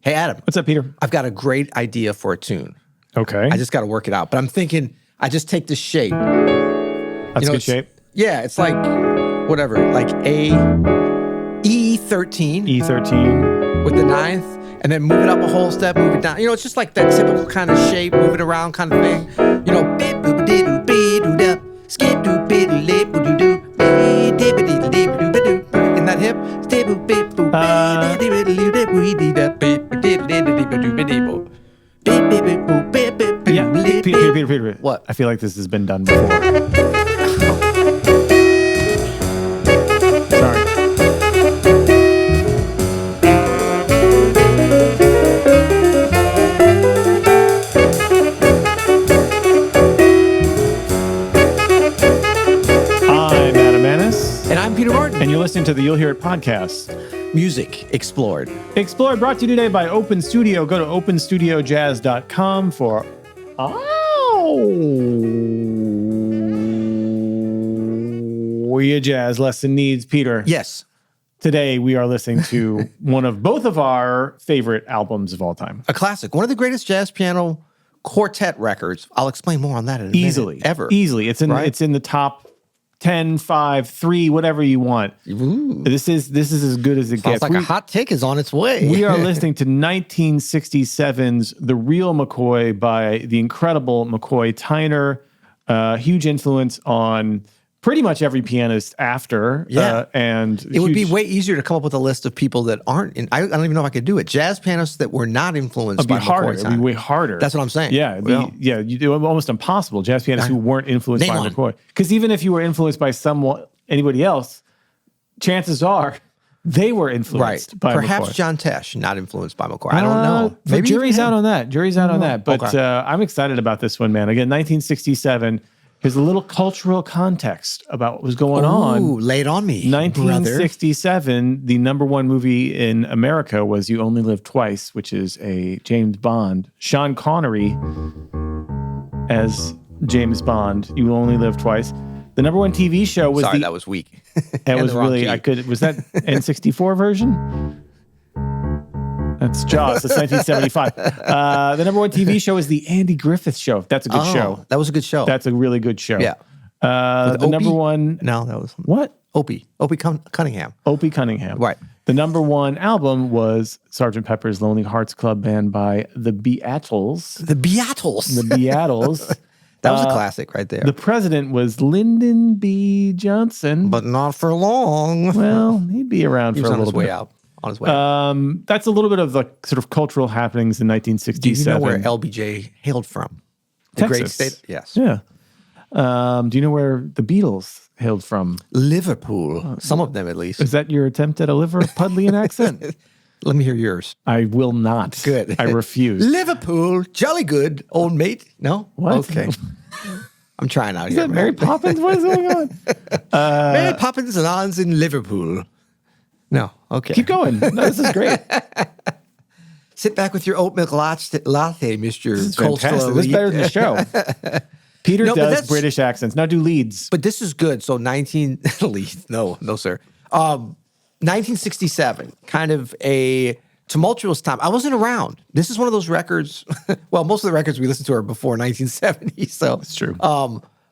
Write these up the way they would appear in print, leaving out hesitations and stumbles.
Hey, Adam. What's up, Peter? I've got a great idea for a tune. Okay. I just got to work it out. But I'm thinking, I just take the shape. That's good shape. Yeah, it's like, whatever, like E13. E13. With the ninth, and then move it up a whole step, move it down. You know, it's just like that typical kind of shape, move it around kind of thing. You know, beep boop dee doo be doo da, skip doo be doo lip doo doo, be dee dee dee dee doo doo. In that hip, stay boop beep boop be dee dee dee dee dee da, beep dee dee dee dee doo dee boop. Beep beep beep boop beep beep beep. Yeah, Peter. What? I feel like this has been done before. Sorry. And I'm Peter Martin. And you're listening to the You'll Hear It podcast. Music Explored. Explored, brought to you today by Open Studio. Go to openstudiojazz.com for your jazz lesson needs. Peter. Yes. Today we are listening to both of our favorite albums of all time. A classic. One of the greatest jazz piano quartet records. I'll explain more on that in a minute. Easily. It's in the top 10, 5, 3, whatever you want. Ooh. This is as good as it Sounds gets. like a hot take is on its way. We are listening to 1967's The Real McCoy by the incredible McCoy Tyner. Huge influence on pretty much every pianist after. Yeah. And it would be way easier to come up with a list of people that aren't in. I don't even know if I could do it. Jazz pianists that were not influenced by McCoy Tyner. It'd be way harder. That's what I'm saying. Yeah. You do almost impossible. Jazz pianists who weren't influenced by McCoy. Because even if you were influenced by anybody else, chances are they were influenced by Perhaps McCoy. John Tesh, not influenced by McCoy. I don't know. Maybe jury's out on that. But I'm excited about this one, man. Again, 1967. Here's a little cultural context about what was going on. Ooh, lay it on me, 1967, the number one movie in America was You Only Live Twice, which is a James Bond. Sean Connery as James Bond. You Only Live Twice. The number one TV show was that was weak. That was really, was that N64 version? That's Jaws. That's 1975. The number one TV show is the Andy Griffith Show. That's a good show. That was a good show. That's a really good show. Yeah. The number one. No, that was what? Opie Cunningham. Opie Cunningham. Right. The number one album was Sgt. Pepper's Lonely Hearts Club Band by the Beatles. The Beatles. That was a classic right there. The president was Lyndon B. Johnson. But not for long. Well, he'd be around for a little bit. On his way out. That's a little bit of the sort of cultural happenings in 1967. Do you know where LBJ hailed from? The Texas. great state? Yes. Yeah. Do you know where the Beatles hailed from? Liverpool. Some of them, at least. Is that your attempt at a Liverpudlian accent? Let me hear yours. I will not. Good. I refuse. Liverpool, jolly good, old mate. No? What? Okay. I'm trying out Is here. that Mary Poppins? What is going on? Mary Poppins and Ons in Liverpool. No. Okay. Keep going. No, this is great. Sit back with your oat milk latte, Mr. Cold Store. This is better than the show. Peter does British accents. Now do leads. But this is good. So leads. No, sir. 1967, kind of a tumultuous time. I wasn't around. This is one of those records. Well, most of the records we listened to are before 1970. So that's true.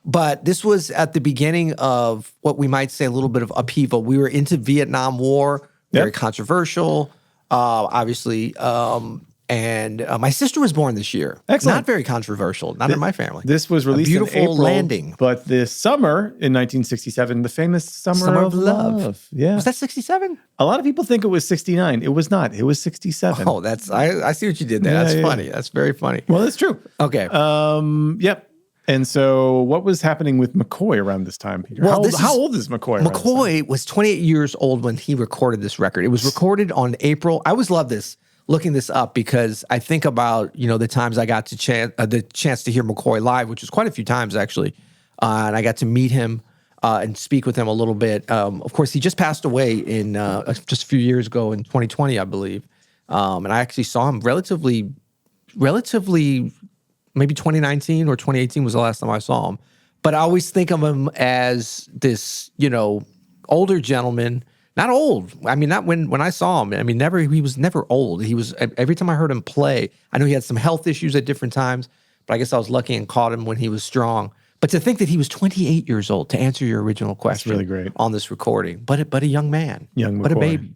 But this was at the beginning of what we might say a little bit of upheaval. We were into Vietnam War, very controversial, obviously. And my sister was born this year. Excellent. Not very controversial, not in my family. This was released in April. Landing. But this summer in 1967, the famous Summer of Love. Yeah. Was that 67? A lot of people think it was 69. It was not. It was 67. Oh, I see what you did there. That's funny. That's very funny. Well, that's true. Okay. Yep. And so what was happening with McCoy around this time, Peter? Well, how old is McCoy? McCoy was 28 years old when he recorded this record. It was recorded on April. I always love this, looking this up, because I think about, the times I got the chance to hear McCoy live, which was quite a few times, actually. And I got to meet him and speak with him a little bit. Of course, he just passed away in just a few years ago in 2020, I believe. And I actually saw him relatively maybe 2019 or 2018 was the last time I saw him. But I always think of him as this, older gentleman Not old. I mean, not when I saw him. I mean, never. He was never old. He was every time I heard him play. I know he had some health issues at different times, but I guess I was lucky and caught him when he was strong. But to think that he was 28 years old, to answer your original question, really great on this recording. But a young man, young McCoy. but a baby.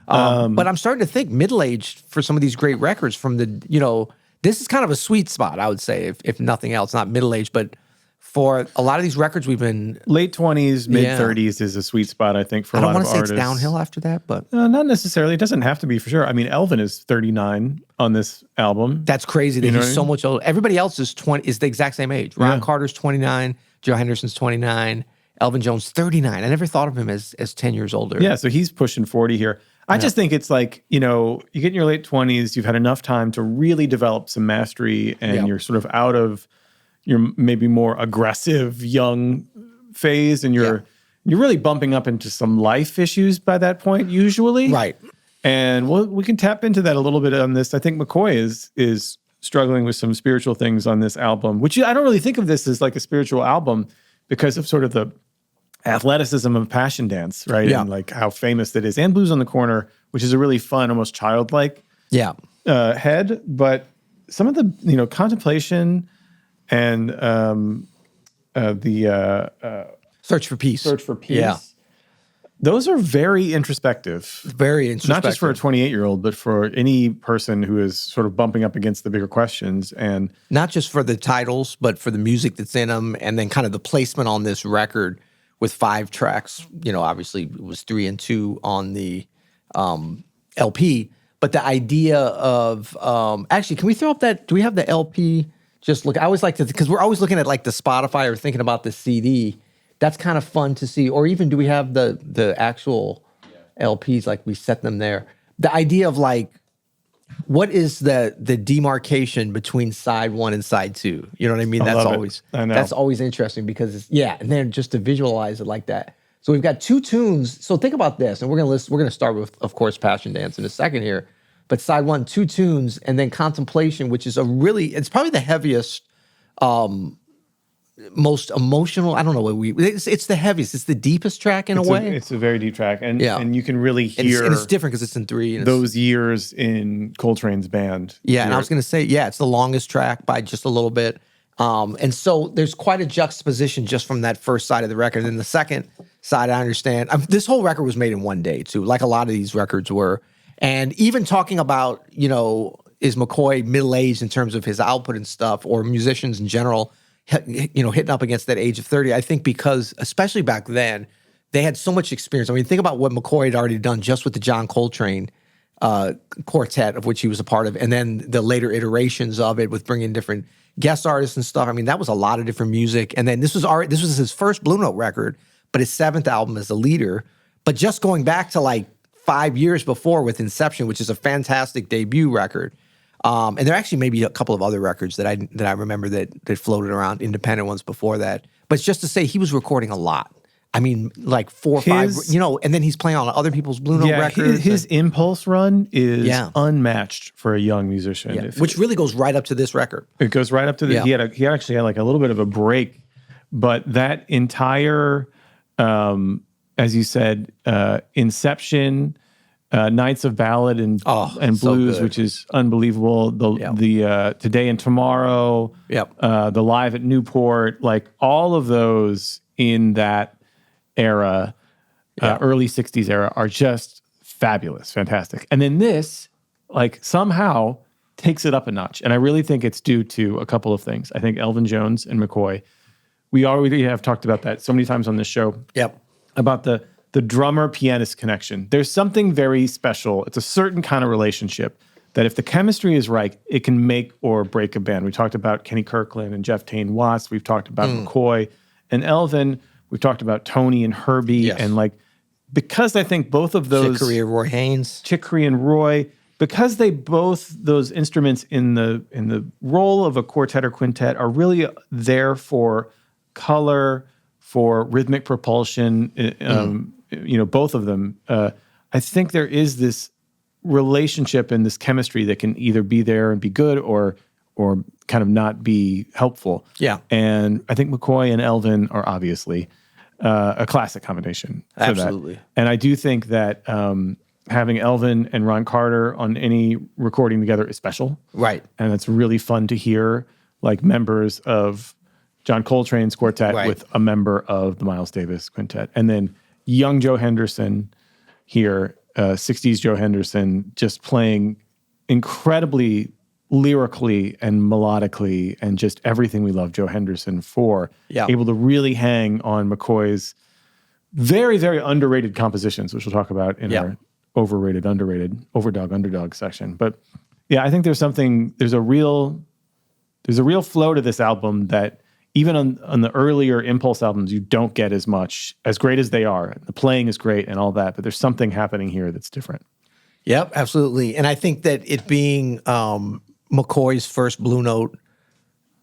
But I'm starting to think middle-aged for some of these great records from the, this is kind of a sweet spot, I would say, if nothing else, not middle-aged, but for a lot of these records we've been... Late 20s, mid-30s is a sweet spot, I think, for a lot of artists. I don't want to say it's downhill after that, but... not necessarily. It doesn't have to be, for sure. I mean, Elvin is 39 on this album. That's crazy that he's so much older. Everybody else is the exact same age. Ron Carter's 29, Joe Henderson's 29, Elvin Jones 39. I never thought of him as 10 years older. Yeah, so he's pushing 40 here. I just think it's like, you get in your late 20s, you've had enough time to really develop some mastery, and you're sort of out of your maybe more aggressive young phase, and you're really bumping up into some life issues by that point, usually. Right. And we can tap into that a little bit on this. I think McCoy is struggling with some spiritual things on this album, which I don't really think of this as like a spiritual album because of sort of the athleticism of Passion Dance, right? Yeah. And like how famous that is. And Blues on the Corner, which is a really fun, almost childlike head. But some of the, contemplation and the Search for Peace. Yeah. Those are very introspective. Very introspective. Not just for a 28-year-old, but for any person who is sort of bumping up against the bigger questions. And not just for the titles, but for the music that's in them, and then kind of the placement on this record with 5 tracks. Obviously it was 3 and 2 on the LP. But the idea of actually, can we throw up that? Do we have the LP? Just look. I always like to, because we're always looking at like the Spotify or thinking about the CD. That's kind of fun to see. Or even do we have the actual LPs, like we set them there? The idea of like, what is the demarcation between side 1 and side 2? You know what I mean? That's always interesting because and then just to visualize it like that. So we've got 2 tunes. So think about this, and we're gonna start with, of course, Passion Dance in a second here. But side 1, 2 tunes, and then Contemplation, which is it's probably the heaviest, most emotional. I don't know it's the heaviest. It's the deepest track in a way. It's a very deep track, and you can really hear. And it's different because it's in 3. And those years in Coltrane's band. Yeah, and I was going to say, it's the longest track by just a little bit. And so there's quite a juxtaposition just from that first side of the record. And the second side, I understand. This whole record was made in one day, too, like a lot of these records were. And even talking about, is McCoy middle-aged in terms of his output and stuff, or musicians in general, hitting up against that age of 30, I think because, especially back then, they had so much experience. I mean, think about what McCoy had already done just with the John Coltrane quartet, of which he was a part of, and then the later iterations of it with bringing different guest artists and stuff. I mean, that was a lot of different music. And then this was his first Blue Note record, but his 7th album as a leader. But just going back to like 5 years before with Inception, which is a fantastic debut record. And there actually may be a couple of other records that I remember that floated around, independent ones before that. But it's just to say he was recording a lot. I mean, like 4 or 5, and then he's playing on other people's Blue Note records. His impulse run is unmatched for a young musician. Which really goes right up to this record. It goes right up to the. He actually had like a little bit of a break, but that entire, as you said, Inception, Nights of Ballad and Blues, so which is unbelievable. The Today and Tomorrow, the Live at Newport, like all of those in that era, early 60s era, are just fabulous, fantastic. And then this, like, somehow takes it up a notch. And I really think it's due to a couple of things. I think Elvin Jones and McCoy, we already have talked about that so many times on this show. About the drummer-pianist connection. There's something very special. It's a certain kind of relationship that if the chemistry is right, it can make or break a band. We talked about Kenny Kirkland and Jeff Tain Watts. We've talked about McCoy and Elvin. We've talked about Tony and Herbie. And like, because I think both of those... Chick Corea, Roy Haynes. Chick Corea and Roy, because they both, those instruments in the role of a quartet or quintet are really there for color, for rhythmic propulsion, both of them. I think there is this relationship and this chemistry that can either be there and be good or kind of not be helpful. And I think McCoy and Elvin are obviously a classic combination. Absolutely. And I do think that having Elvin and Ron Carter on any recording together is special. Right. And it's really fun to hear like members of John Coltrane's quartet with a member of the Miles Davis quintet. And then young Joe Henderson here, 60s Joe Henderson, just playing incredibly lyrically and melodically and just everything we love Joe Henderson for. Yeah. Able to really hang on McCoy's very, very underrated compositions, which we'll talk about in our overrated, underrated, overdog, underdog section. But yeah, I think there's a real flow to this album that even on the earlier Impulse albums, you don't get as much, as great as they are. The playing is great and all that, but there's something happening here that's different. Yep, absolutely. And I think that it being McCoy's first Blue Note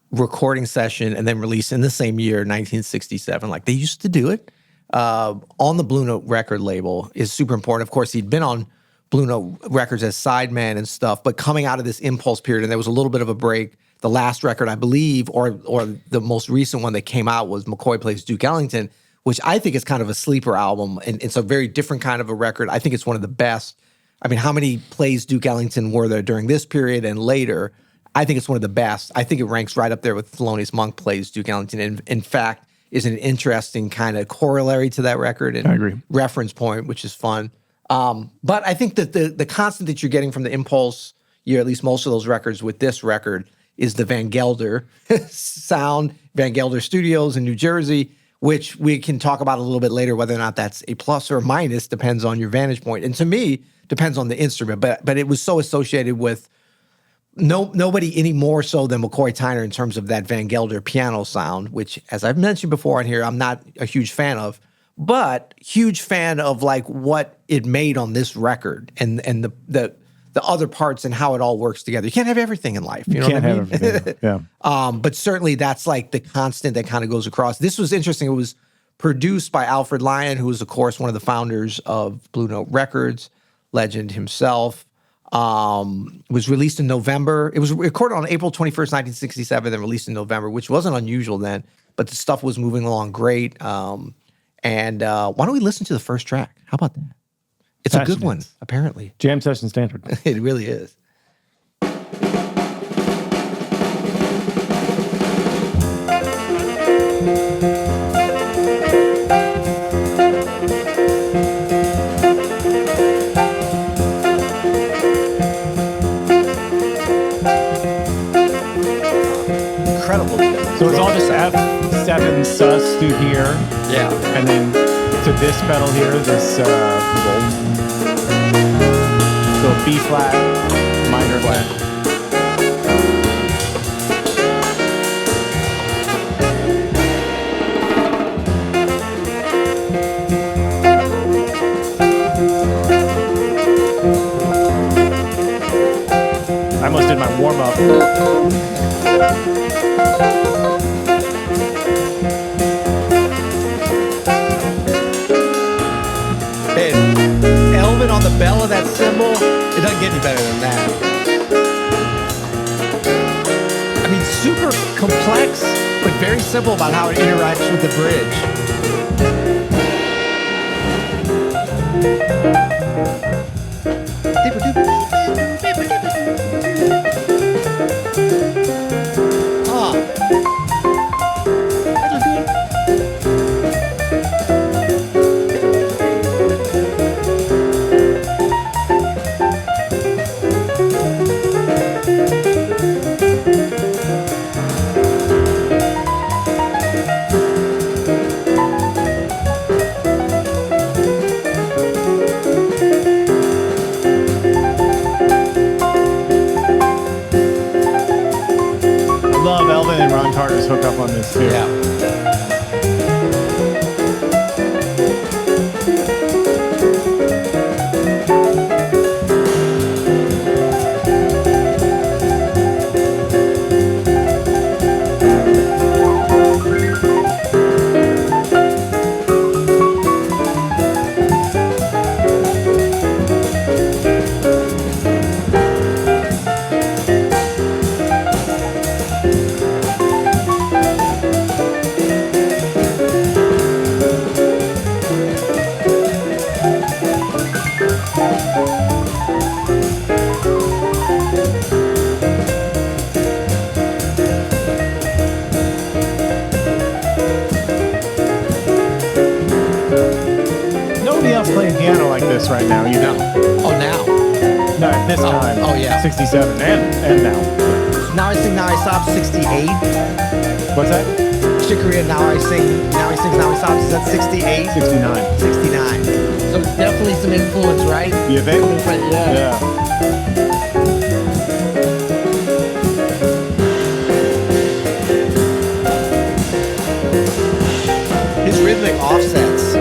recording session and then released in the same year, 1967, like they used to do it, on the Blue Note record label is super important. Of course, he'd been on Blue Note records as sideman and stuff, but coming out of this Impulse period, and there was a little bit of a break. The last record, I believe, or the most recent one that came out was McCoy Plays Duke Ellington, which I think is kind of a sleeper album, and it's a very different kind of a record. I think it's one of the best. I mean, how many plays Duke Ellington were there during this period and later? I think it's one of the best. I think it ranks right up there with Thelonious Monk Plays Duke Ellington. And in fact, is an interesting kind of corollary to that record and I agree. Reference point, which is fun. But I think that the constant that you're getting from the Impulse year, at least most of those records with this record, is the Van Gelder sound, Van Gelder Studios in New Jersey, which we can talk about a little bit later, whether or not that's a plus or a minus, depends on your vantage point. And to me, depends on the instrument. But it was so associated with nobody any more so than McCoy Tyner in terms of that Van Gelder piano sound, which, as I've mentioned before on here, I'm not a huge fan of, but huge fan of like what it made on this record and the other parts and how it all works together. You can't have everything in life. You know what I mean? Everything. Yeah. But certainly that's like the constant that kind of goes across. This was interesting. It was produced by Alfred Lyon, who was, of course, one of the founders of Blue Note Records, legend himself. Was released in November. It was recorded on April 21st, 1967, then released in November, which wasn't unusual then, but the stuff was moving along great. And why don't we listen to the first track? How about that? It's a good one, apparently. Jam session standard. It really is. Incredible. So it's all just F7 sus through here. Yeah. And then to this pedal here, this so B flat, minor flat. I almost did my warm up. Elvin on the bell of that cymbal, it doesn't get any better than that. I mean, super complex, but very simple about how it interacts with the bridge. Carter's hook up on this too. Yeah. this right now. You know. Oh, now. No, at this time. Oh, yeah. 67 and now. Now I sing, now I stop, 68. What's that? Chicory, now I sing, now he sings, now he stops. Is that 68? 69. 69. So definitely some influence, right? You think? Yeah. His rhythmic offsets.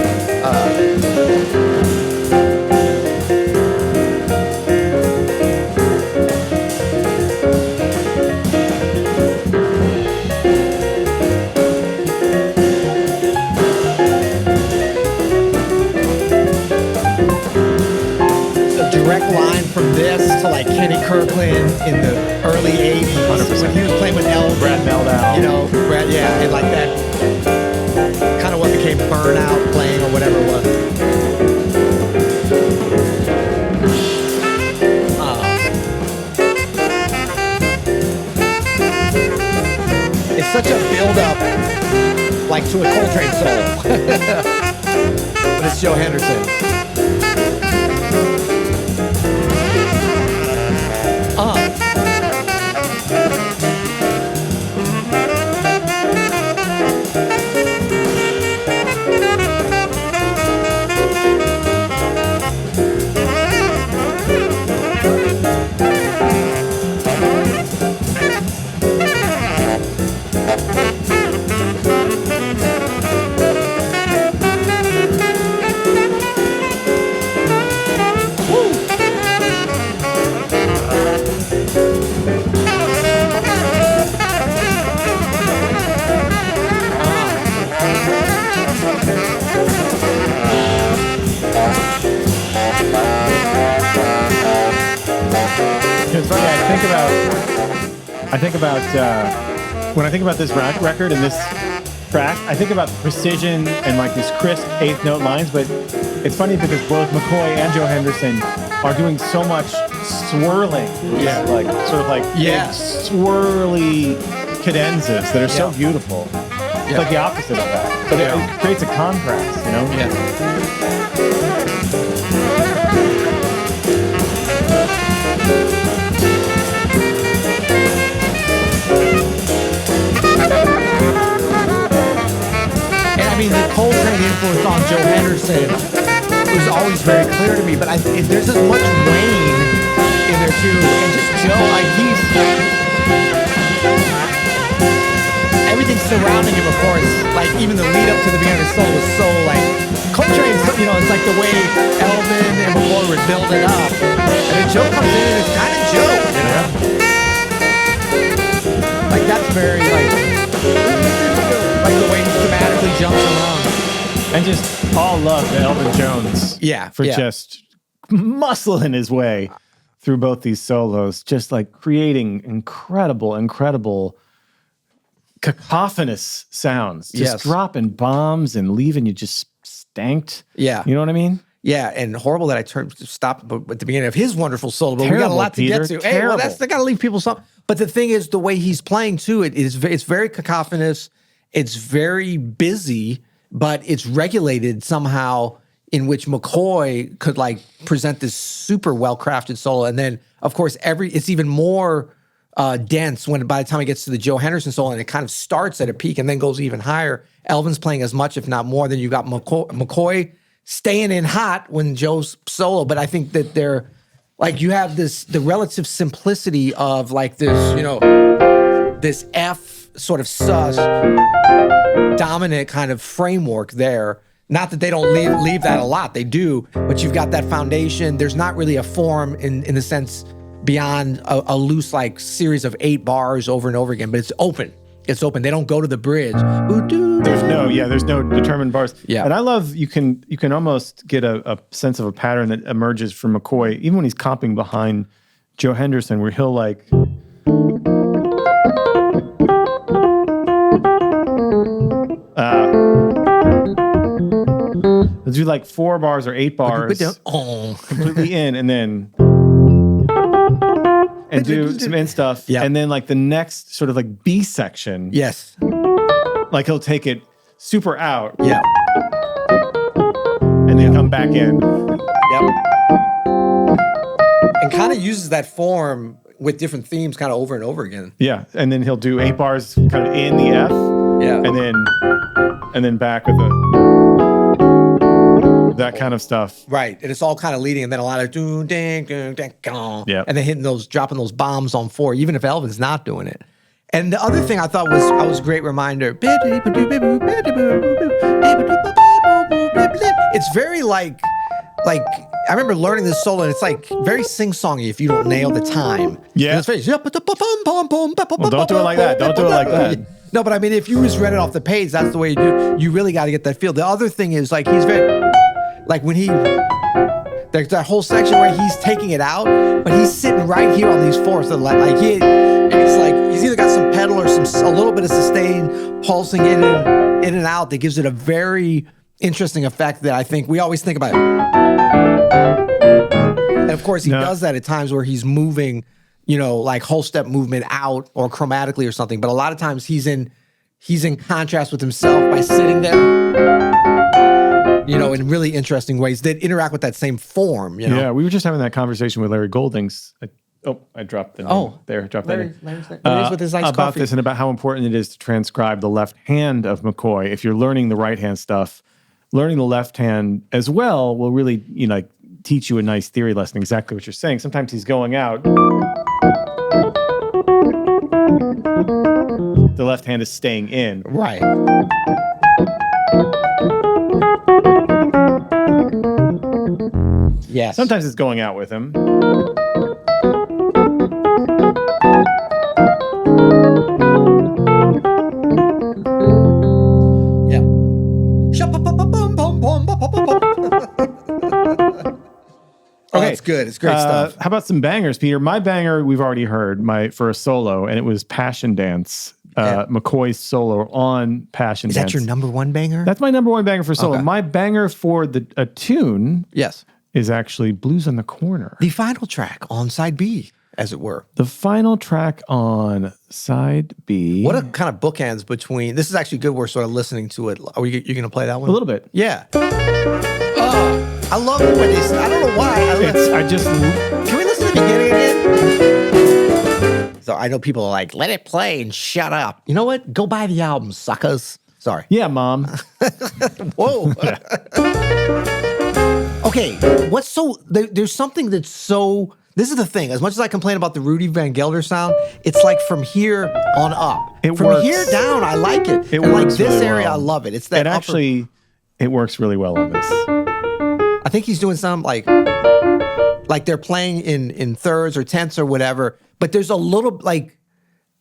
Direct line from this to like Kenny Kirkland in the early 80s 100%. when he was playing with Elvis. Brad Mehldau. You know, Brad, yeah, and like that kind of what became Burnout playing or whatever it was. It's such a build-up like to a Coltrane solo. But it's Joe Henderson. It's funny. I think about when I think about this record and this track, I think about precision and like these crisp eighth note lines. But it's funny because both McCoy and Joe Henderson are doing so much swirling, like sort of like big swirly cadenzas that are so beautiful. It's like the opposite of that, but it creates a contrast, you know? Yeah. I mean, the Coltrane influence on Joe Henderson was always very clear to me, but there's as much Wayne in there too, and just Joe, like everything surrounding him, of course, like even the lead up to the beginning of the song was so like, Coltrane, you know, it's like the way Elvin and McCoy would build it up, and then Joe comes in and it's kind of Joe, you know? Like that's very like the way he thematically jumps around. And just all love to Elvin Jones. For just muscling his way through both these solos, just like creating incredible cacophonous sounds. Just dropping bombs and leaving you just stanked. Yeah. You know what I mean? Yeah, and horrible that I stopped at the beginning of his wonderful solo, but we got a lot to Peter. get to. Hey, well, I got to leave people something. But the thing is, the way he's playing too, it's very cacophonous. It's very busy, but it's regulated somehow in which McCoy could like present this super well-crafted solo. And then, of course, it's even more dense when by the time it gets to the Joe Henderson solo, and it kind of starts at a peak and then goes even higher. Elvin's playing as much, if not more, than you got McCoy staying in hot when Joe's solo. But I think that they're like, you have the relative simplicity of like this, you know, this F sort of sus dominant kind of framework there. Not that they don't leave that a lot, they do, but you've got that foundation. There's not really a form in the sense beyond a loose like series of 8 bars over and over again, but it's open. It's open. They don't go to the bridge. There's no determined bars. Yeah. And I love you can almost get a sense of a pattern that emerges from McCoy, even when he's comping behind Joe Henderson, where he'll like let's do like 4 bars or 8 bars completely in, and then do some in stuff, and then like the next sort of like B section, like he'll take it super out, and then come back in, And kind of uses that form with different themes kind of over and over again. Yeah, and then he'll do 8 bars kind of in the F. Yeah. And then back with that kind of stuff. Right. And it's all kind of leading, and then a lot of doom, ding, ding, ding, gong. Yeah. And then dropping those bombs on 4, even if Elvin's not doing it. And the other thing I thought was a great reminder. It's very like I remember learning this solo, and it's like very sing-songy if you don't nail the time. Yeah. And it's very, Well, don't do it like that. Don't do it like that. No, but I mean, if you just read it off the page, that's the way you do. You really got to get that feel. The other thing is like he's very like when there's that whole section where he's taking it out, but he's sitting right here on these 4s. So it's like he's either got some pedal or a little bit of sustain pulsing in and out that gives it a very interesting effect that I think we always think about. And of course, he does that at times where he's moving, like whole step movement out or chromatically or something. But a lot of times he's in contrast with himself by sitting there, in really interesting ways that interact with that same form. Yeah, we were just having that conversation with Larry Goldings. I dropped the name there. Dropped that in. With his iced about coffee. this and about how important it is to transcribe the left hand of McCoy. If you're learning the right hand stuff, learning the left hand as well will really, teach you a nice theory lesson. Exactly what you're saying. Sometimes he's going out. The left hand is staying in. Right. Yes. Sometimes it's going out with him. Yeah. Oh, Okay. that's good. It's great stuff. How about some bangers, Peter? My banger we've already heard for a solo, and it was Passion Dance. McCoy's solo on Passion Dance. Is that your number one banger? That's my number one banger for solo. Okay. My banger for a tune Yes. is actually Blues on the Corner. The final track on side B, as it were. The final track on side B. What a kind of bookends between. This is actually good. We're sort of listening to it. Are you going to play that one? A little bit. Yeah. I love it when I don't know why. Can we listen to the beginning again? So I know people are like, let it play and shut up. You know what? Go buy the album, suckers. Sorry. Yeah, Mom. Whoa. Okay. There's something that's so. This is the thing. As much as I complain about the Rudy Van Gelder sound, it's like from here on up. From works. here down, I like it. It and like works this really area, well. I love it. It's that. It works really well on this. I think he's doing some like they're playing in thirds or tenths or whatever. But there's a little like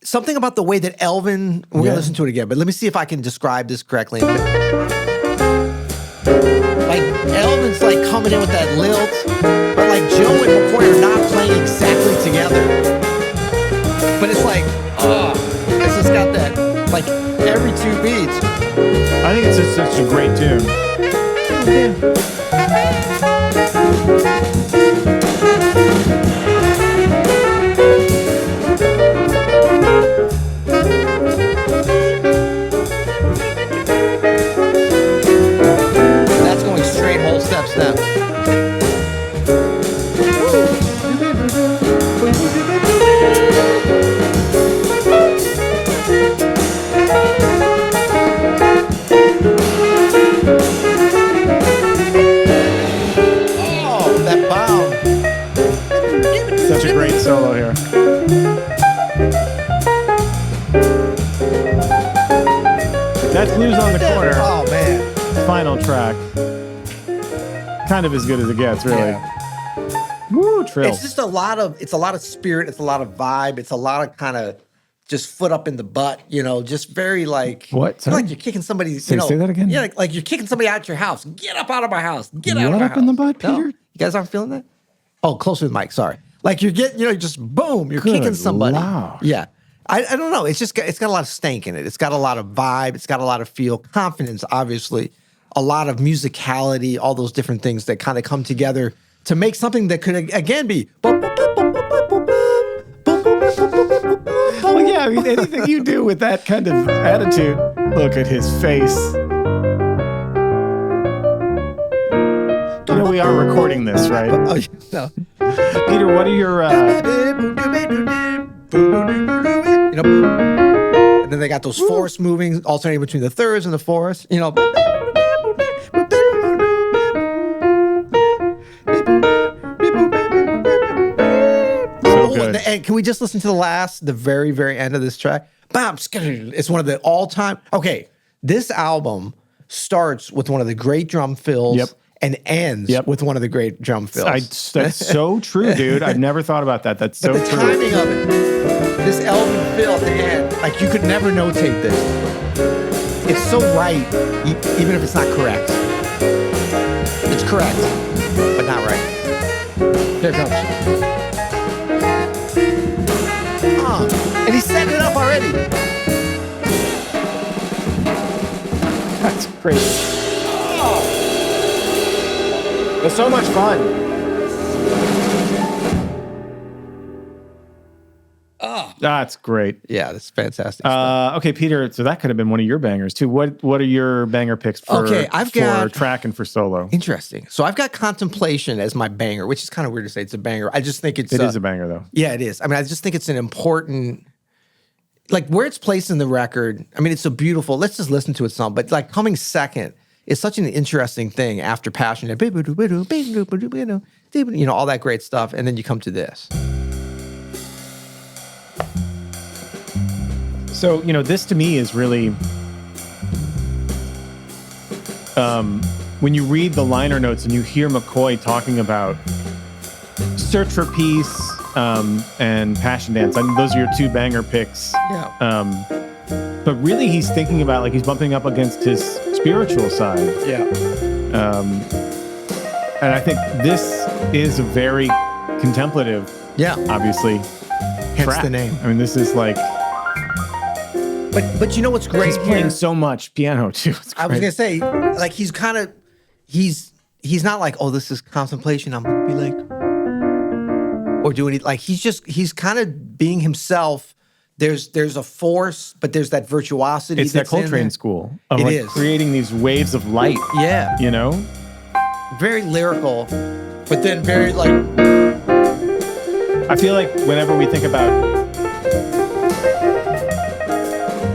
something about the way that Elvin. We're gonna listen to it again, but let me see if I can describe this correctly. Like Elvin's like coming in with that lilt, but like Joe and McCoy are not playing exactly together. But it's like, it's just got that like every 2 beats. I think it's just such a great tune. That's going straight whole step step. Such a great solo here. That's Blues on the Corner. Oh man. Final track. Kind of as good as it gets, really. Yeah. Woo, trill. It's just a lot of spirit, it's a lot of vibe, it's a lot of kind of just foot up in the butt, just very like What? Sorry? Like you're kicking somebody, Say that again? Yeah, like you're kicking somebody out your house. Get up out of my house. Get out of What my up house. in the butt, No? Peter? You guys aren't feeling that? Oh, closer to the mic, sorry. Like you're getting, just boom, you're kicking somebody. Lord. Yeah. I don't know. It's got a lot of stank in it. It's got a lot of vibe. It's got a lot of feel, confidence, obviously, a lot of musicality, all those different things that kind of come together to make something that could again be. Well, yeah, I mean, anything you do with that kind of attitude, look at his face. are recording this, right? Oh, no. Peter, what are your... You know, and then they got those fourths moving, alternating between the thirds and the fourths. You know. So good. And can we just listen to the very, very end of this track? Bam! It's one of the all-time. Okay, this album starts with one of the great drum fills. Yep. And ends with one of the great drum fills. That's so true, dude. I've never thought about that. That's so but the true. timing of it, this Elvin fill at the end, like you could never notate this. It's so right, even if it's not correct. It's correct, but not right. Here it comes. And he's setting it up already. That's crazy. It's so much fun. That's great. Yeah, that's fantastic. Okay, Peter. So that could have been one of your bangers too. What are your banger picks for? I've got track and for solo. Interesting. So I've got Contemplation as my banger, which is kind of weird to say it's a banger. I just think it is a banger though. Yeah, it is. I mean, I just think it's an important, like where it's placed in the record. I mean, it's so beautiful. Let's just listen to it some. But like coming second. It's such an interesting thing after Passion, you know, all that great stuff, and then you come to this. So, you know, this to me is really, when you read the liner notes and you hear McCoy talking about Search for Peace and Passion Dance, I mean, those are your two banger picks. Yeah. But really, he's thinking about, like, he's bumping up against his spiritual side. Yeah. And I think this is a very contemplative, obviously, hence track. The name. I mean, this is like... But you know what's great? He's playing so much piano, too. I was going to say, like, he's kind of... He's not like, oh, this is contemplation. I'm going to be like... Or doing it. Like, he's kind of being himself... There's a force, but there's that virtuosity. It's that Coltrane school of creating these waves of light. Yeah. You know? Very lyrical, but then very like... I feel like whenever we think about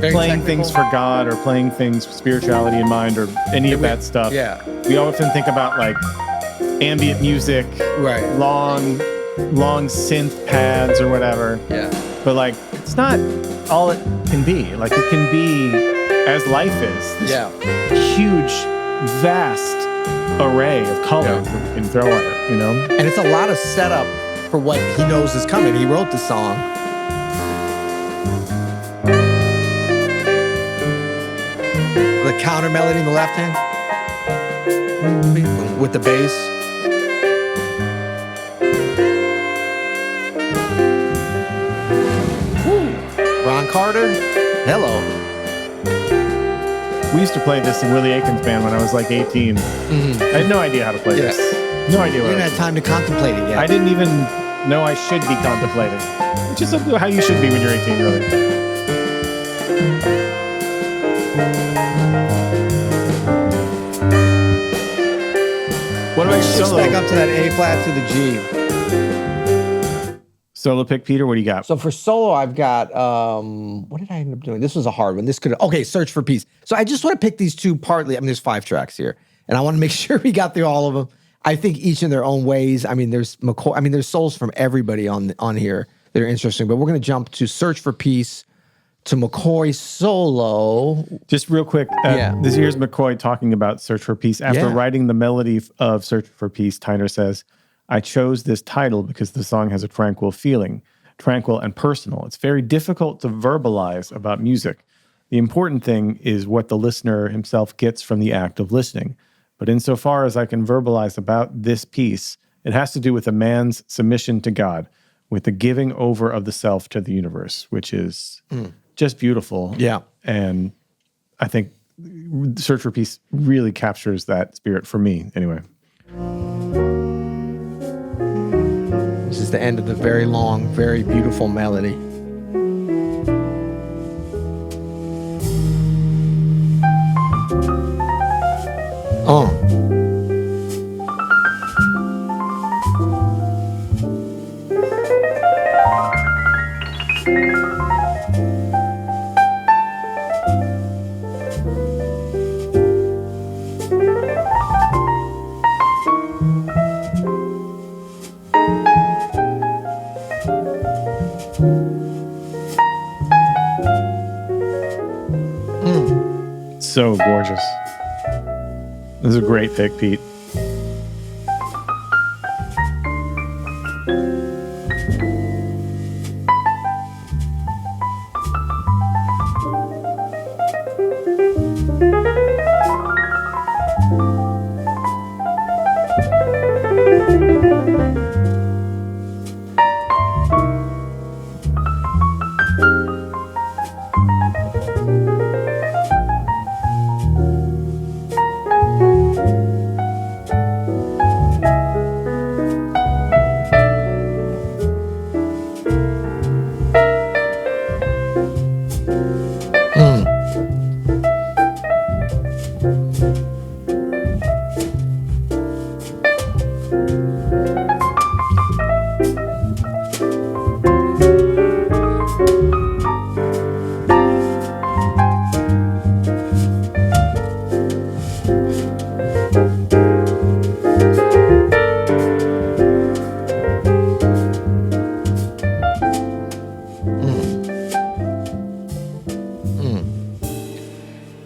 playing things for God or playing things with spirituality in mind or any of that stuff, we often think about like ambient music, long synth pads or whatever. Yeah. But like, it's not all it can be. Like, it can be, as life is, this huge, vast array of colors that we can throw on it, you know? And it's a lot of setup for what he knows is coming. He wrote the song. The counter melody in the left hand with the bass. Carter, hello. We used to play this in Willie Aiken's band when I was like 18. Mm-hmm. I had no idea how to play this. No idea what you didn't have time to contemplate it yet. I didn't even know I should be contemplating. Which is how you should be when you're 18, really. What about your solo? Back up to that A flat to the G. Solo pick, Peter, what do you got? So for solo, I've got, what did I end up doing? This was a hard one. Search for Peace. So I just want to pick these two partly. I mean, there's 5 tracks here, and I want to make sure we got through all of them. I think each in their own ways. I mean, there's McCoy. I mean, there's souls from everybody on here that are interesting, but we're going to jump to Search for Peace, to McCoy solo. Just real quick, here's McCoy talking about Search for Peace. After writing the melody of Search for Peace, Tyner says, I chose this title because the song has a tranquil feeling, tranquil and personal. It's very difficult to verbalize about music. The important thing is what the listener himself gets from the act of listening. But insofar as I can verbalize about this piece, it has to do with a man's submission to God, with the giving over of the self to the universe, which is just beautiful. Yeah. And I think Search for Peace really captures that spirit for me, anyway. This is the end of the very long, very beautiful melody. So gorgeous. This is a great pick, Pete.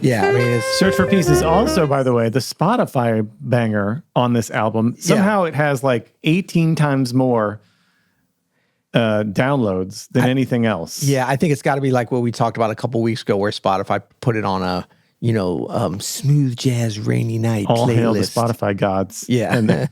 Yeah, I mean, it's Search for Peace is also, by the way, the Spotify banger on this album. Somehow it has like 18 times more downloads than anything else. Yeah, I think it's got to be like what we talked about a couple weeks ago, where Spotify put it on a smooth jazz rainy night All playlist. hail the Spotify gods. Yeah, And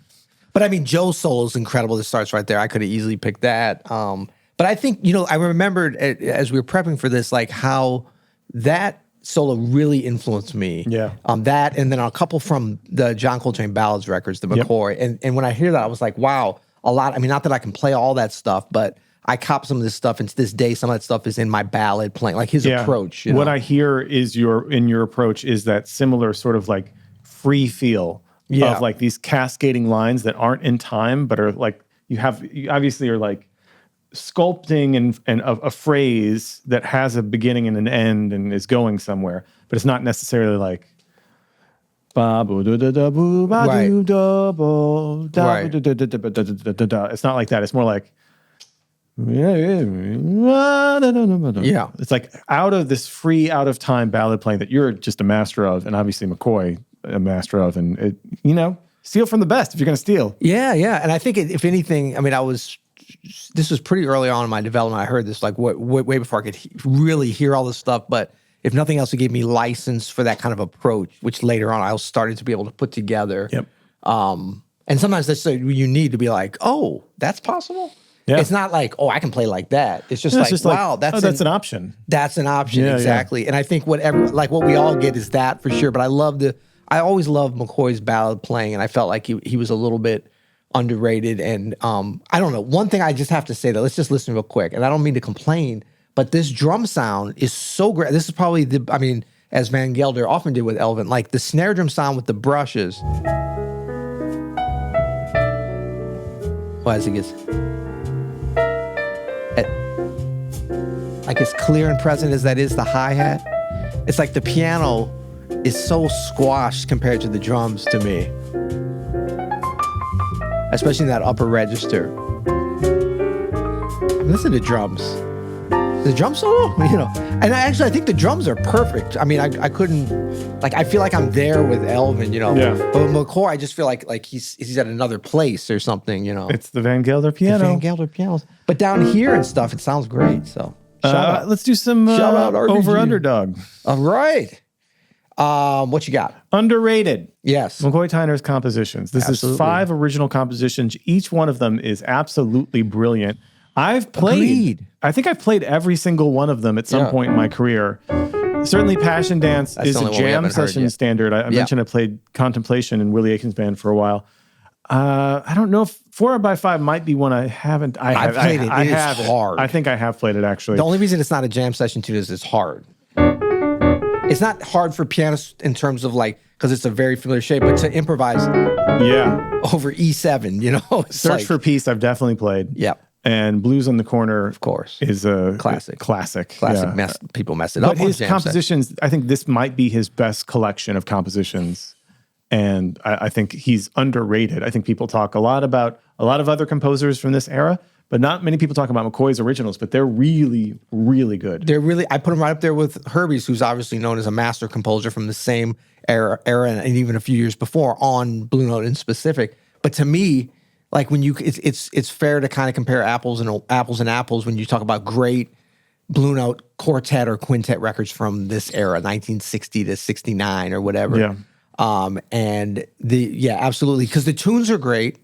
but I mean, Joe's solo is incredible. That starts right there. I could have easily picked that. But I think I remembered as we were prepping for this, like how that solo really influenced me. Yeah. That and then a couple from the John Coltrane Ballads records, the McCoy. And when I hear that, I was like, wow, a lot. I mean, not that I can play all that stuff, but I cop some of this stuff, and to this day, some of that stuff is in my ballad playing, like his approach. What I hear is your approach is that similar sort of like free feel of like these cascading lines that aren't in time, but are like you obviously are like sculpting and a phrase that has a beginning and an end and is going somewhere, but it's not necessarily like it's not like that. It's more like it's like out of this free, out of time ballad playing that you're just a master of, and obviously McCoy a master of, and it, steal from the best if you're going to steal. Yeah, and I think if anything, I mean, this was pretty early on in my development. I heard this like way before I could really hear all this stuff, but if nothing else, it gave me license for that kind of approach, which later on I started to be able to put together. Yep. And sometimes that's you need to be like, oh, that's possible. Yeah. It's not like, oh, I can play like that. It's just wow, that's an option. That's an option, exactly. Yeah. And I think what we all get is that for sure. But I always loved McCoy's ballad playing, and I felt like he was a little bit underrated. And I don't know. One thing I just have to say, though, let's just listen real quick. And I don't mean to complain, but this drum sound is so great. This is probably as Van Gelder often did with Elvin, like the snare drum sound with the brushes. Well, as it gets like as clear and present as that is the hi-hat, it's like the piano is so squashed compared to the drums to me. Especially in that upper register. Listen to drums. The drum solo, and I think the drums are perfect. I mean, I couldn't, I feel like I'm there with Elvin, Yeah. But with McCoy, I just feel like he's at another place or something, It's the Van Gelder piano. The Van Gelder pianos. But down here and stuff, it sounds great. So let's do some shout out over underdog. All right. What you got? Underrated. Yes. McCoy Tyner's compositions. This is 5 original compositions. Each one of them is absolutely brilliant. I think I've played every single one of them at some point in my career. Certainly Passion Dance is a jam session standard. I mentioned I played Contemplation in Willie Aiken's band for a while. I don't know if 4x5 might be one I haven't. I've played it. It is hard. I think I have played it, actually. The only reason it's not a jam session tune is it's hard. It's not hard for pianists in terms of because it's a very familiar shape, but to improvise over E7, Search for Peace I've definitely played. Yep. And Blues on the Corner, of course, is a classic. People mess it up. But his compositions, I think this might be his best collection of compositions, and I think he's underrated. I think people talk a lot about a lot of other composers from this era, but not many people talk about McCoy's originals, but they're really, really good. I put them right up there with Herbie's, who's obviously known as a master composer from the same era and even a few years before on Blue Note in specific. But to me, like when it's fair to kind of compare apples and apples when you talk about great Blue Note quartet or quintet records from this era, 1960 to 69 or whatever. Yeah. Absolutely. Because the tunes are great.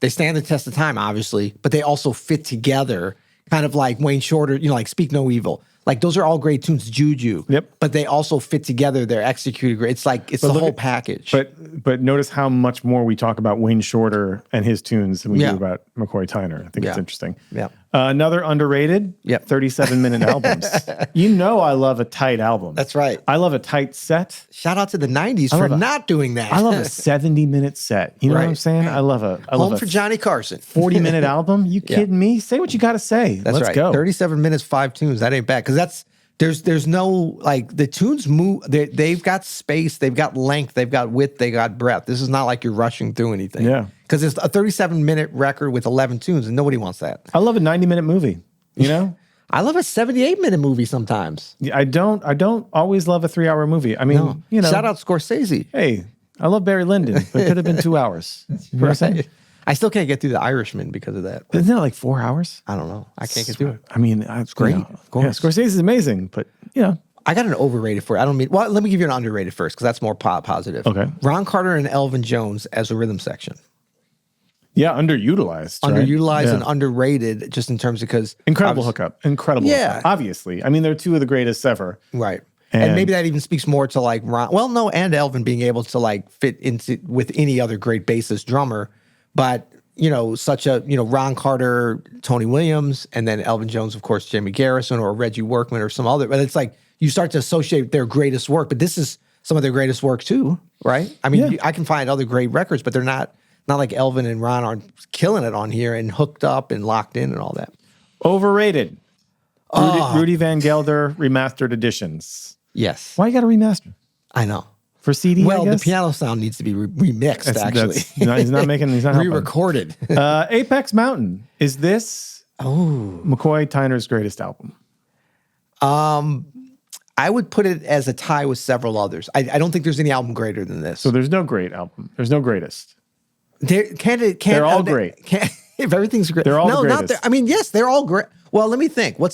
They stand the test of time, obviously, but they also fit together, kind of like Wayne Shorter, like Speak No Evil. Like those are all great tunes, Juju. Yep. But they also fit together. They're executed great. It's like the whole package. But notice how much more we talk about Wayne Shorter and his tunes than we do about McCoy Tyner. I think it's interesting. Yeah. Another underrated 37-minute albums. I love a tight album. That's right. I love a tight set. Shout out to the 90s for not doing that. I love a 70-minute set. You know what I'm saying? I love Home for Johnny Carson. 40-minute album. You kidding me? Say what you got to say. That's Let's right. go. 37 minutes, 5 tunes. That ain't bad. Because there's no, like, the tunes move. They've got space. They've got length. They've got width. They got breadth. This is not like you're rushing through anything. Yeah. Because it's a 37-minute record with 11 tunes, and nobody wants that. I love a 90-minute movie. I love a 78-minute movie sometimes. I don't always love a 3-hour movie. I mean, Shout out Scorsese. Hey, I love Barry Lyndon, but it could have been 2 hours. You know what I'm saying? I still can't get through The Irishman because of that. Isn't that like 4 hours? I don't know. I can't get through it. I mean, it's great. Of course. Yeah, Scorsese is amazing, but I got an overrated for it. Let me give you an underrated first because that's more positive. Okay. Ron Carter and Elvin Jones as a rhythm section. Yeah, underutilized. Underutilized and underrated just in terms of because... Incredible hookup. Incredible hookup, obviously. I mean, they're two of the greatest ever. Right. And maybe that even speaks more to like Ron... Well, no, and Elvin being able to like fit into with any other great bassist drummer. But, such a, Ron Carter, Tony Williams, and then Elvin Jones, of course, Jimmy Garrison or Reggie Workman or some other... But it's like you start to associate their greatest work. But this is some of their greatest work too, right? I mean, I can find other great records, but they're not like Elvin and Ron aren't killing it on here and hooked up and locked in and all that. Overrated. Rudy Van Gelder remastered editions. Yes. Why you got to remaster? I know. For CD, well, the piano sound needs to be remixed, actually. He's not re-recorded. Apex Mountain. Is this McCoy Tyner's greatest album? I would put it as a tie with several others. I don't think there's any album greater than this. So there's no great album. There's no greatest. They're all great. If everything's great. They're all the greatest. Not there. I mean, yes, they're all great. Well, let me think. Well,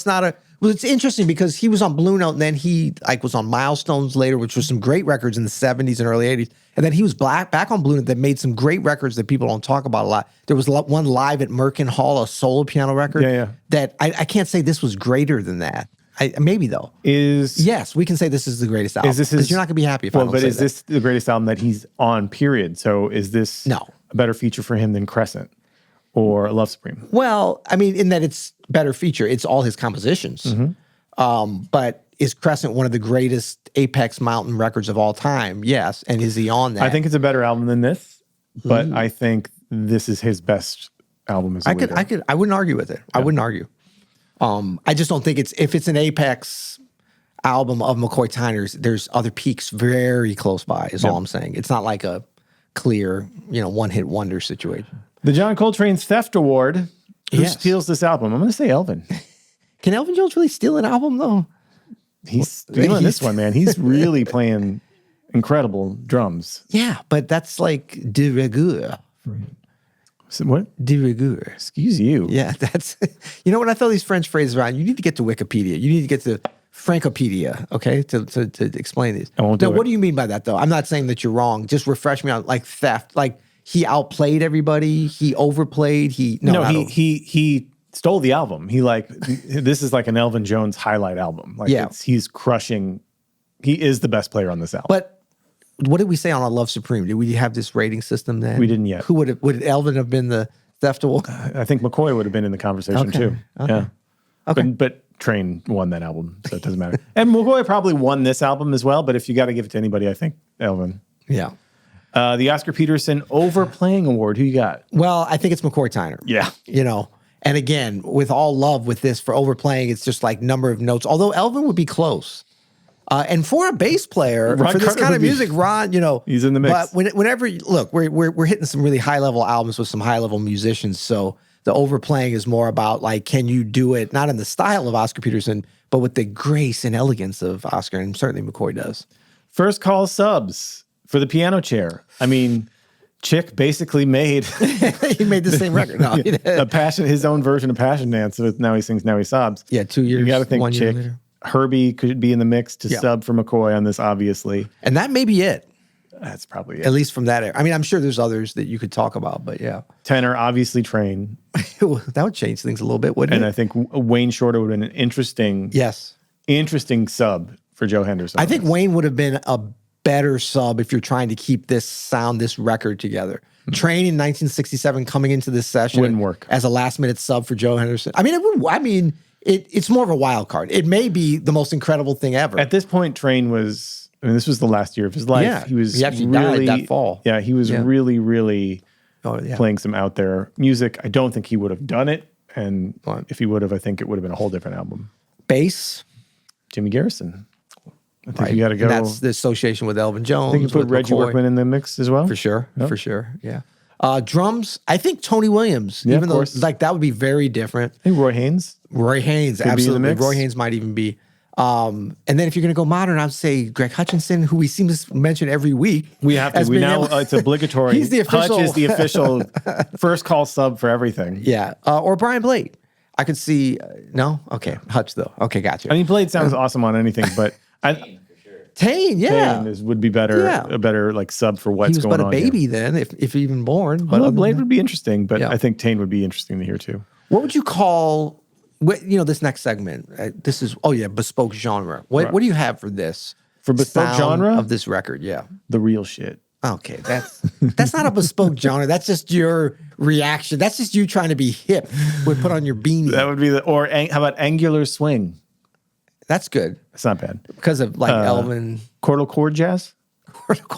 it's interesting because he was on Blue Note and then he was on Milestones later, which was some great records in the 70s and early 80s. And then he was back on Blue Note that made some great records that people don't talk about a lot. There was one live at Merkin Hall, a solo piano record. That I can't say this was greater than that. Maybe though. Yes, we can say this is the greatest album. Because you're not going to be happy if I don't say that. But is this the greatest album that he's on, period? So is this a better feature for him than Crescent or Love Supreme? Well, I mean, in that it's better feature. It's all his compositions. Mm-hmm. But is Crescent one of the greatest Apex Mountain records of all time? Yes. And is he on that? I think it's a better album than this, but I think this is his best album as a leader. I wouldn't argue with it. Yeah. I wouldn't argue. I just don't think if it's an Apex album of McCoy Tyner's, there's other peaks very close by, is all I'm saying. It's not like a clear, one-hit wonder situation. The John Coltrane's Theft Award. Who steals this album? I'm going to say Elvin. Can Elvin Jones really steal an album, though? He's stealing this one, man. He's really playing incredible drums. Yeah, but that's like de rigueur for him. So what? De rigueur. Excuse you. Yeah, that's... when I throw these French phrases around, you need to get to Wikipedia. You need to get to Francopedia, okay, to explain these. I won't do it. What do you mean by that, though? I'm not saying that you're wrong. Just refresh me on, like, theft. Like, he outplayed everybody. He overplayed. He stole the album. This is like an Elvin Jones highlight album. He's crushing. He is the best player on this album. But what did we say on our Love Supreme? Did we have this rating system then? We didn't yet. Would Elvin have been the Theft Award? I think McCoy would have been in the conversation too. Okay. Yeah. Okay. But Train won that album, so it doesn't matter. And McCoy probably won this album as well, but if you got to give it to anybody, I think Elvin. Yeah. The Oscar Peterson Overplaying Award, who you got? Well, I think it's McCoy Tyner. Yeah. And again, with all love with this for overplaying, it's just like number of notes, although Elvin would be close. And for a bass player, for this kind of music, Ron, he's in the mix. But whenever, look, we're hitting some really high level albums with some high level musicians. So The overplaying is more about like, can you do it not in the style of Oscar Peterson, but with the grace and elegance of Oscar, and certainly McCoy does. First call subs for the piano chair. I mean, Chick basically made he made the same record. No, his own version of Passion Dance with Now He Sings, Now He Sobs. Yeah, 2 years. You got to think 1 year Chick. later. Herbie could be in the mix to sub for McCoy on this, obviously. And that may be it. That's probably it. At least from that era. I mean, I'm sure there's others that you could talk about, but yeah. Tenor, obviously Train. That would change things a little bit, wouldn't And it? I think Wayne Shorter would have been an interesting sub for Joe Henderson. I think Wayne would have been a better sub if you're trying to keep this sound, this record together. Train in 1967 coming into this session wouldn't work as a last-minute sub for Joe Henderson. I mean, it would. I mean, it's more of a wild card. It may be the most incredible thing ever. At this point, Train was. I mean, this was the last year of his life. Yeah, he actually really, died that fall. Yeah, he was really playing some out there music. I don't think he would have done it, and if he would have, I think it would have been a whole different album. Bass, Jimmy Garrison. I think you got to go. And that's the association with Elvin Jones. I think you put with Reggie McCoy. Workman in the mix as well. For sure. Yeah. Drums, I think Tony Williams, Yeah, even of though course. like that would be very different. I think Roy Haynes. Roy Haynes, be in the absolutely. mix. Roy Haynes might even be. And then if you're going to go modern, I'd say Greg Hutchinson, who we seem to mention every week. We have to. as We being now able- it's obligatory. He's the official. Hutch is the official first call sub for everything. Yeah. Or Brian Blade. I could see. No? Okay. Hutch, though. Okay, gotcha. I mean, Blade sounds awesome on anything, but Tane, yeah. would be better. Yeah. A better like sub for He what's was going but a on. baby then, if even born. But Although other Blade than that- would be interesting, but Yeah. I think Tane would be interesting to hear too. What would you call, this next segment? This is, bespoke genre. What do you have for this? For bespoke sound genre? of this record, yeah. The real shit. Okay, that's not a bespoke genre. That's just your reaction. That's just you trying to be hip. Would put on your beanie. That would be how about Angular Swing? That's good That's not bad. because of like Elvin. Chordal chord jazz?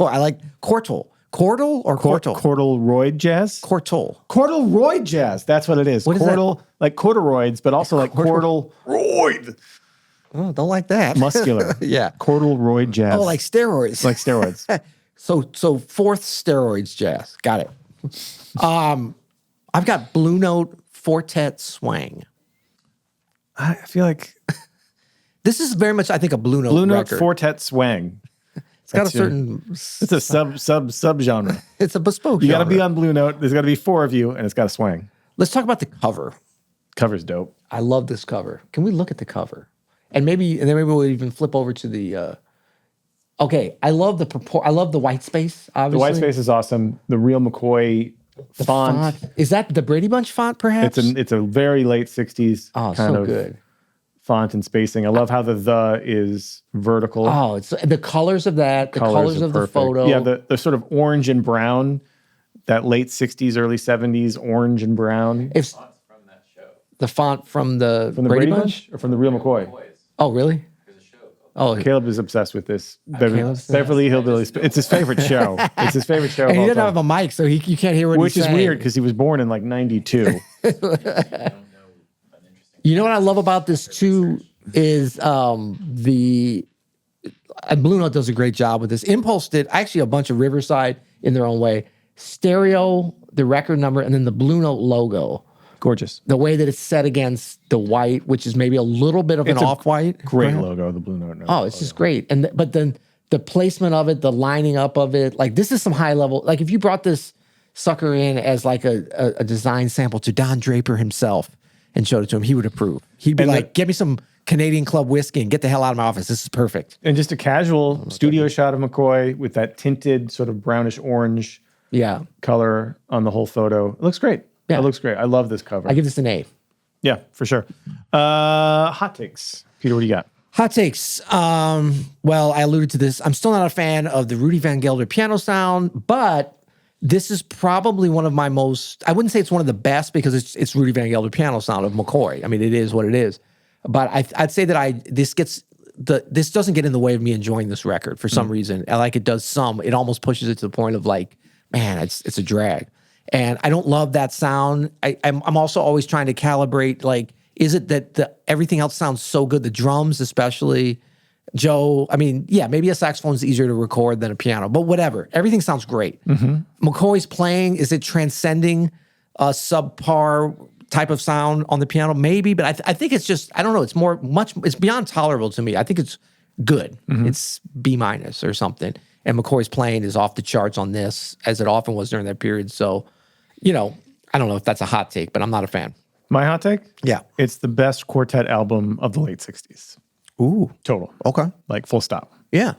I like Cortal. Cordal or Cortal? Chordal jazz? Cortal. Chordal jazz. That's what it is. What is that? Chordal, like corduroys, but also like chordal Oh, don't like that. muscular. Yeah. Chordal jazz. Oh, like steroids. like steroids. So fourth steroids jazz. Got it. I've got Blue Note Fortet Swang. I feel like This is very much, I think, a Blue Note Blue Note record. Fortet Swang. It's got a That's your- certain. It's a sub genre. It's a bespoke. You got to genre. be on Blue Note. There's got to be 4 of you, and it's got to swang. Let's talk about the cover. Cover's dope. I love this cover. Can we look at the cover? And then maybe we'll even flip over to the. Okay, I love I love the white space. The Obviously, white space is awesome. The Real McCoy font. Is that the Brady Bunch font? Perhaps It's a very late 60s Oh, kind so of good. font and spacing. I love how the is vertical. Oh, it's the colors of that. The colors are of the perfect. photo. Yeah, the sort of orange and brown, that late 60s, early 70s orange and brown. If the font from the Brady Bunch or from the Real McCoy? Oh, really? Oh, Caleb is obsessed with this. Caleb's- Beverly Hillbillies. It's his favorite show. It's his favorite show. and of he all didn't time. have a mic, so you can't hear what Which he's is saying. weird because he was born in like 92. You know what I love about this too is Blue Note does a great job with this. Impulse did actually a bunch of Riverside in their own way. Stereo, the record number, and then the Blue Note logo. Gorgeous. The way that it's set against the white, which is maybe a little bit of an It's a off-white. Great perhaps. logo, the Blue Note. Oh, it's just great. And but then the placement of it, the lining up of it, like this is some high level. Like if you brought this sucker in as like a design sample to Don Draper himself and showed it to him, he would approve. He'd be And like, "Get me some Canadian Club whiskey and get the hell out of my office. This is perfect." And just a casual studio shot of McCoy with that tinted sort of brownish orange Yeah, color on the whole photo. It looks great. Yeah. It looks great. I love this cover. I give this an A. Yeah, for sure. Hot takes. Peter, what do you got? Hot takes. Well, I alluded to this. I'm still not a fan of the Rudy Van Gelder piano sound, but this is probably one of my most, I wouldn't say it's one of the best because it's Rudy Van Gelder piano sound of McCoy. I mean, it is what it is. But I'd say that this doesn't get in the way of me enjoying this record for some reason. And like it does some, it almost pushes it to the point of like, man, it's a drag. And I don't love that sound. I'm also always trying to calibrate, like, is it that everything else sounds so good? The drums, especially. Joe, I mean, yeah, maybe a saxophone is easier to record than a piano, but whatever. Everything sounds great. McCoy's playing, is it transcending subpar type of sound on the piano, maybe, but I think it's just, I don't know, it's beyond tolerable to me. I think it's good. It's B- or something. And McCoy's playing is off the charts on this, as it often was during that period. So, I don't know if that's a hot take, but I'm not a fan. My hot take? Yeah. It's the best quartet album of the late 60s. Ooh. Total. Okay. Like full stop. Yeah.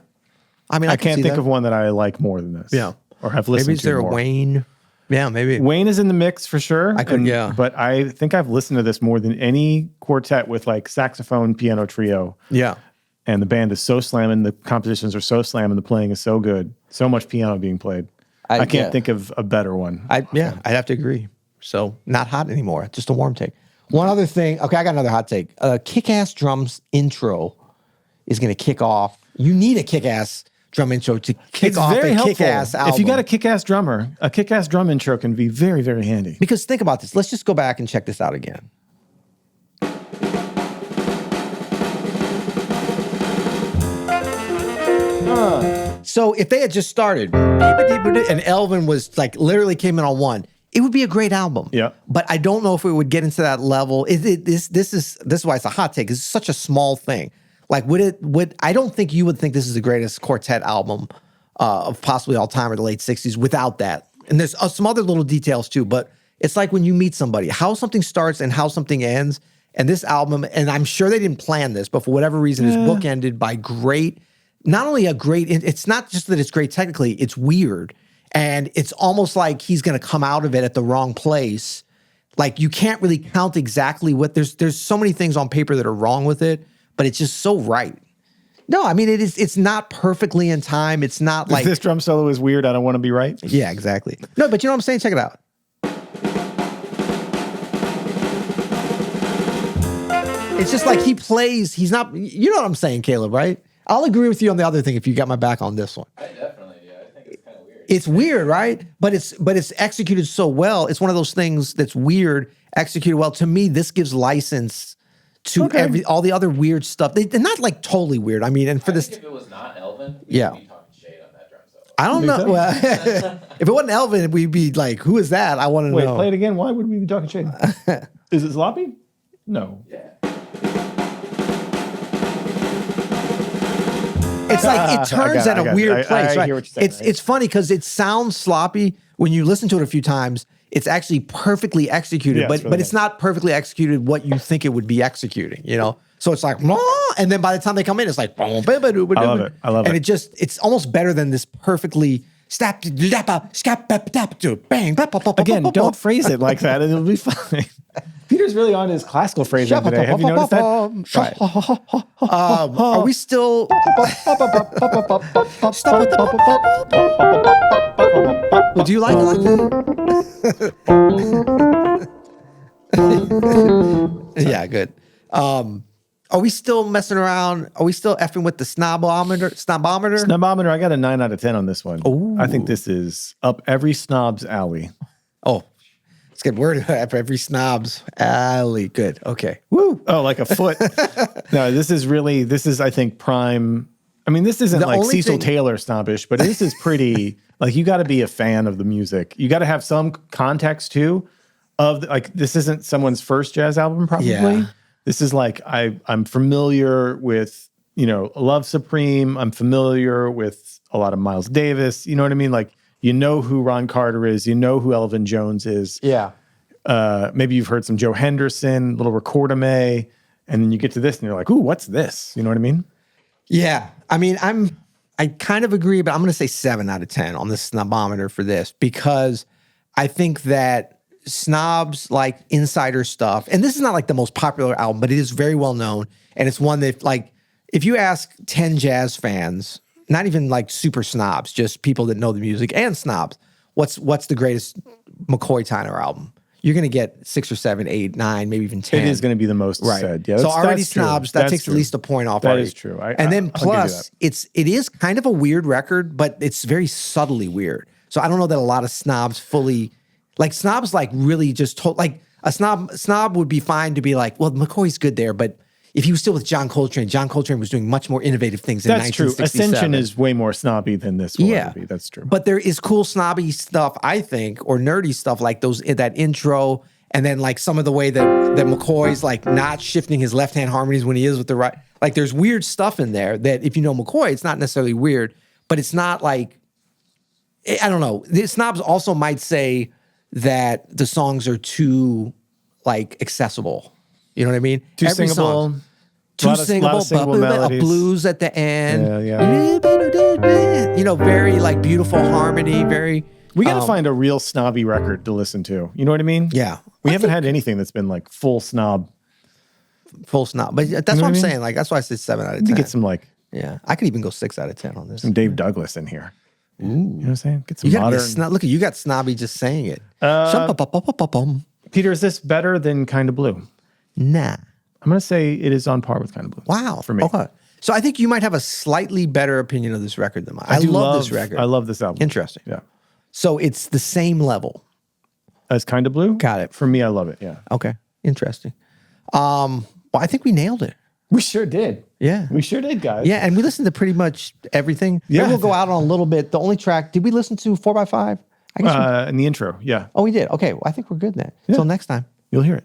I mean, I can't think of one that I like more than this. Yeah. Or have listened to Maybe is there more. a Wayne? Yeah, maybe. Wayne is in the mix for sure. Yeah. But I think I've listened to this more than any quartet with like saxophone, piano trio. Yeah. And the band is so slamming. The compositions are so slamming. The playing is so good. So much piano being played. I can't think of a better one. I'd have to agree. So not hot anymore. Just a warm take. One other thing. Okay, I got another hot take. Kick-ass drums intro is going to kick off. You need a kick-ass drum intro to kick off a kick-ass album. If you got a kick-ass drummer, a kick-ass drum intro can be very, very handy. Because think about this. Let's just go back and check this out again. So if they had just started and Elvin was like literally came in on one, it would be a great album. Yeah. But I don't know if it would get into that level. This is why it's a hot take. It's such a small thing. Like I don't think you would think this is the greatest quartet album of possibly all time or the late 60s without that. And there's some other little details too, but it's like when you meet somebody, how something starts and how something ends. And this album, and I'm sure they didn't plan this, but for whatever reason, is bookended by it's not just that it's great technically, it's weird. And it's almost like he's going to come out of it at the wrong place. Like you can't really count exactly what there's so many things on paper that are wrong with it, but it's just so right. No, I mean, it's not perfectly in time. It's not like this drum solo is weird. I don't want to be right. Yeah, exactly. No, but you know what I'm saying? Check it out. It's just like he plays, he's not, you know what I'm saying, Caleb, right? I'll agree with you on the other thing if you got my back on this one. I definitely do. I think it's kind of weird. It's weird, right? But it's executed so well. It's one of those things that's weird, executed well. To me, this gives license to all the other weird stuff. They're not like totally weird. I mean, and for this, if it was not Elvin, we'd be talking shade on that drum solo. I don't know. Well, if it wasn't Elvin, we'd be like, who is that? I want to know. Wait, play it again. Why would we be talking shade? Is it sloppy? No. Yeah. It's like it turns at a weird place, right? Hear what you're saying, It's funny because it sounds sloppy when you listen to it a few times. It's actually perfectly executed, but it's not perfectly executed what you think it would be executing, you know? So it's like, and then by the time they come in, it's like, I love it. And it's almost better than this perfectly Again, don't phrase it like that and it'll be fine. Peter's really on his classical phrasing today. Have you noticed that? Are we still? Do you like it like that? Yeah, good. Are we still messing around? Are we still effing with the snobometer? Snobometer, I got a 9 out of 10 on this one. Ooh. I think this is up every snob's alley. Oh, it's a good word for every snob's alley. Good. Okay. Woo. Oh, like a foot. No, this is, I think, prime. I mean, this isn't like Cecil Taylor snobbish, but this is pretty, like, you got to be a fan of the music. You got to have some context, too, this isn't someone's first jazz album, probably. Yeah. This is like, I'm familiar with, Love Supreme. I'm familiar with a lot of Miles Davis. You know what I mean? Like, you know who Ron Carter is. You know who Elvin Jones is. Yeah. Maybe you've heard some Joe Henderson, little Recordame, and then you get to this and you're like, ooh, what's this? You know what I mean? Yeah. I mean, I kind of agree, but I'm going to say 7 out of 10 on the snobometer for this because I think that snobs like insider stuff, and this is not like the most popular album, but it is very well known, and it's one that, like, if you ask 10 jazz fans, not even like super snobs, just people that know the music and snobs, what's the greatest McCoy Tyner album? You're going to get 6 or 7, 8, 9, maybe even 10. It is going to be the most said. Yeah, so already snobs, that takes at least a point off. That is true. And then plus, it is kind of a weird record, but it's very subtly weird. So I don't know that a lot of snobs fully, like snobs like really just like a snob would be fine to be like, well, McCoy's good there, but if he was still with John Coltrane was doing much more innovative things in 1967. That's true. Ascension is way more snobby than this will ever be. That's true. But there is cool snobby stuff, I think, or nerdy stuff like that intro And then like some of the way that McCoy's like not shifting his left hand harmonies when he is with the right. Like there's weird stuff in there that if you know McCoy, it's not necessarily weird, but it's not like, I don't know. The snobs also might say that the songs are too like accessible. You know what I mean? Too Every singable. song, too singable, singable a melodies. blues at the end. Yeah. You know, very like beautiful harmony, very. We got to find a real snobby record to listen to. You know what I mean? Yeah. We haven't had anything that's been like full snob. Full snob. But that's what I'm saying. Like, that's why I said 7 out of 10. To get some like Yeah. I could even go 6 out of 10 on this. some Dave Douglas in here. Ooh. You know what I'm saying? Get some You got modern. look at you got snobby just saying it. Peter, is this better than Kind of Blue? Nah. I'm going to say it is on par with Kind of Blue. Wow. For me. Okay. So I think you might have a slightly better opinion of this record than mine. I do love this record. I love this album. Interesting. Yeah. So it's the same level. As Kind of Blue? Got it. For me, I love it. Yeah. Okay. Interesting. Well, I think we nailed it. We sure did. Yeah. We sure did, guys. Yeah, and we listened to pretty much everything. Yeah. Maybe we'll go out on a little bit. The only track, did we listen to 4x5? I guess In the intro. Yeah. we did. Okay, well, I think we're good then. Until next time. You'll hear it.